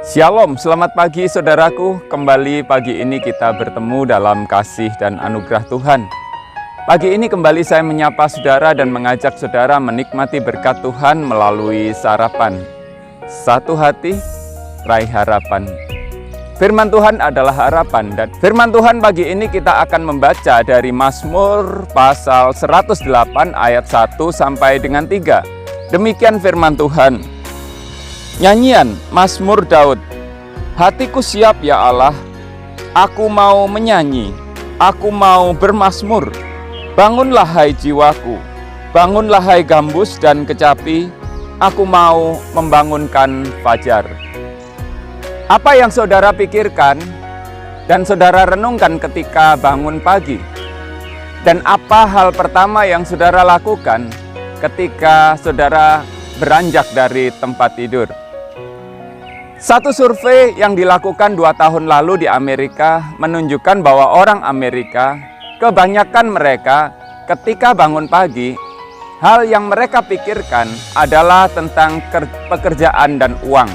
Shalom, selamat pagi saudaraku. Kembali pagi ini kita bertemu dalam kasih dan anugerah Tuhan. Pagi ini kembali saya menyapa saudara dan mengajak saudara menikmati berkat Tuhan melalui sarapan. Satu hati, raih harapan. Firman Tuhan adalah harapan, dan firman Tuhan pagi ini kita akan membaca dari Mazmur pasal 108 ayat 1 sampai dengan 3. Demikian firman Tuhan. Nyanyian Mazmur Daud. Hatiku siap ya Allah, aku mau menyanyi, aku mau bermazmur. Bangunlah hai jiwaku, bangunlah hai gambus dan kecapi, aku mau membangunkan fajar. Apa yang saudara pikirkan dan saudara renungkan ketika bangun pagi? Dan apa hal pertama yang saudara lakukan ketika saudara beranjak dari tempat tidur? Satu survei yang dilakukan 2 tahun lalu di Amerika menunjukkan bahwa orang Amerika, kebanyakan mereka ketika bangun pagi, hal yang mereka pikirkan adalah tentang pekerjaan dan uang.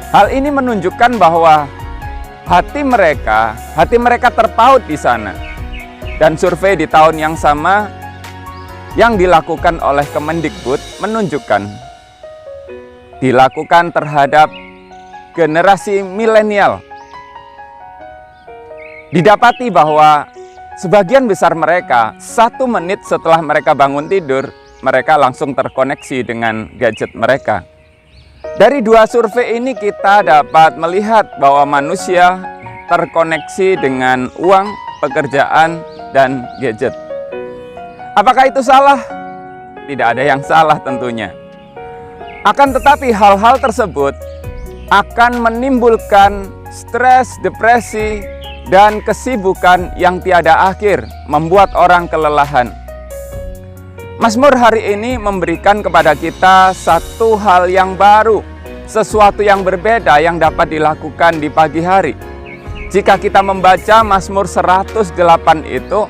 Hal ini menunjukkan bahwa hati mereka terpaut di sana. Dan survei di tahun yang sama yang dilakukan oleh Kemendikbud menunjukkan dilakukan terhadap generasi milenial. Didapati bahwa sebagian besar mereka 1 menit setelah mereka bangun tidur, mereka langsung terkoneksi dengan gadget mereka. Dari 2 survei ini kita dapat melihat bahwa manusia terkoneksi dengan uang, pekerjaan, dan gadget. Apakah itu salah? Tidak ada yang salah tentunya. Akan tetapi hal-hal tersebut akan menimbulkan stres, depresi, dan kesibukan yang tiada akhir, membuat orang kelelahan. Mazmur hari ini memberikan kepada kita satu hal yang baru, sesuatu yang berbeda yang dapat dilakukan di pagi hari. Jika kita membaca Mazmur 108 itu,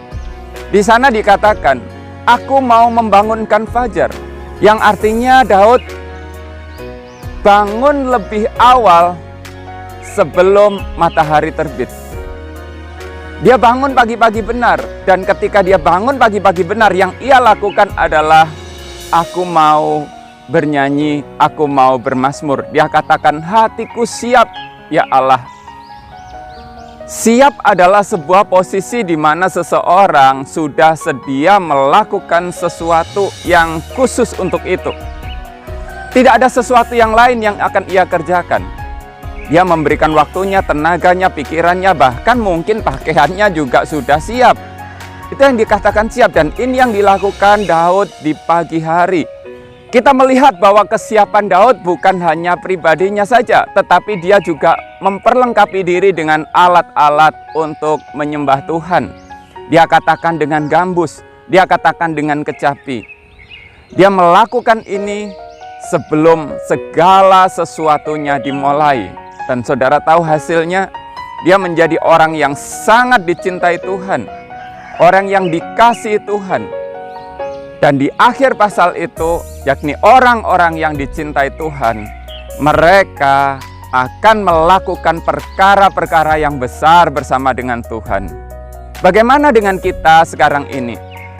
di sana dikatakan, aku mau membangunkan fajar, yang artinya Daud bangun lebih awal sebelum matahari terbit. Dia bangun pagi-pagi benar, dan ketika dia bangun pagi-pagi benar, yang ia lakukan adalah aku mau bernyanyi, aku mau bermazmur. Dia katakan, hatiku siap ya Allah. Siap adalah sebuah posisi di mana seseorang sudah sedia melakukan sesuatu yang khusus untuk itu. Tidak ada sesuatu yang lain yang akan ia kerjakan. Dia memberikan waktunya, tenaganya, pikirannya, bahkan mungkin pakaiannya juga sudah siap. Itu yang dikatakan siap, dan ini yang dilakukan Daud di pagi hari. Kita melihat bahwa kesiapan Daud bukan hanya pribadinya saja, tetapi dia juga memperlengkapi diri dengan alat-alat untuk menyembah Tuhan. Dia katakan dengan gambus, dia katakan dengan kecapi. Dia melakukan ini sebelum segala sesuatunya dimulai. Dan saudara tahu hasilnya, dia menjadi orang yang sangat dicintai Tuhan, orang yang dikasihi Tuhan. Dan di akhir pasal itu, yakni orang-orang yang dicintai Tuhan, mereka akan melakukan perkara-perkara yang besar bersama dengan Tuhan. Bagaimana dengan kita sekarang ini?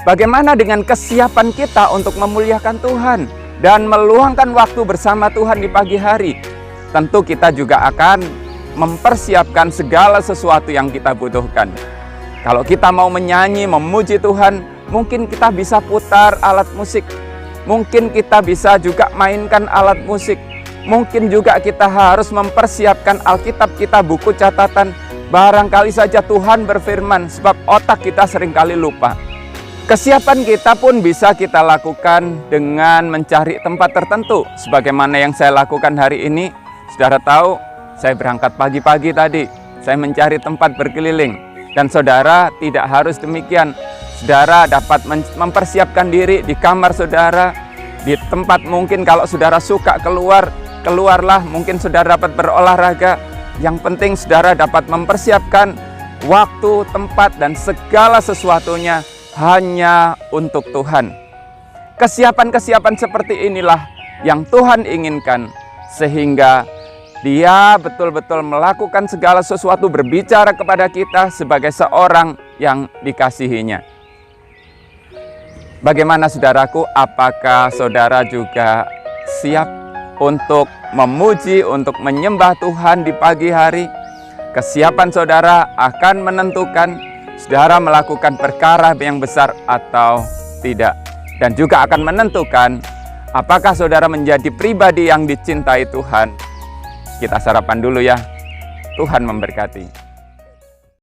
Bagaimana dengan kesiapan kita untuk memuliakan Tuhan dan meluangkan waktu bersama Tuhan di pagi hari? Tentu kita juga akan mempersiapkan segala sesuatu yang kita butuhkan. Kalau kita mau menyanyi, memuji Tuhan, mungkin kita bisa putar alat musik. Mungkin kita bisa juga mainkan alat musik. Mungkin juga kita harus mempersiapkan Alkitab kita, buku catatan. Barangkali saja Tuhan berfirman, sebab otak kita seringkali lupa. Kesiapan kita pun bisa kita lakukan dengan mencari tempat tertentu. Sebagaimana yang saya lakukan hari ini, saudara tahu, saya berangkat pagi-pagi tadi. Saya mencari tempat berkeliling. Dan saudara tidak harus demikian. Saudara dapat mempersiapkan diri di kamar saudara, di tempat mungkin kalau saudara suka keluarlah. Mungkin saudara dapat berolahraga. Yang penting saudara dapat mempersiapkan waktu, tempat, dan segala sesuatunya hanya untuk Tuhan. Kesiapan-kesiapan seperti inilah yang Tuhan inginkan, sehingga Dia betul-betul melakukan segala sesuatu, berbicara kepada kita sebagai seorang yang dikasihinya. Bagaimana saudaraku, apakah saudara juga siap untuk memuji, untuk menyembah Tuhan di pagi hari? Kesiapan saudara akan menentukan saudara melakukan perkara yang besar atau tidak. Dan juga akan menentukan apakah saudara menjadi pribadi yang dicintai Tuhan. Kita sarapan dulu ya. Tuhan memberkati.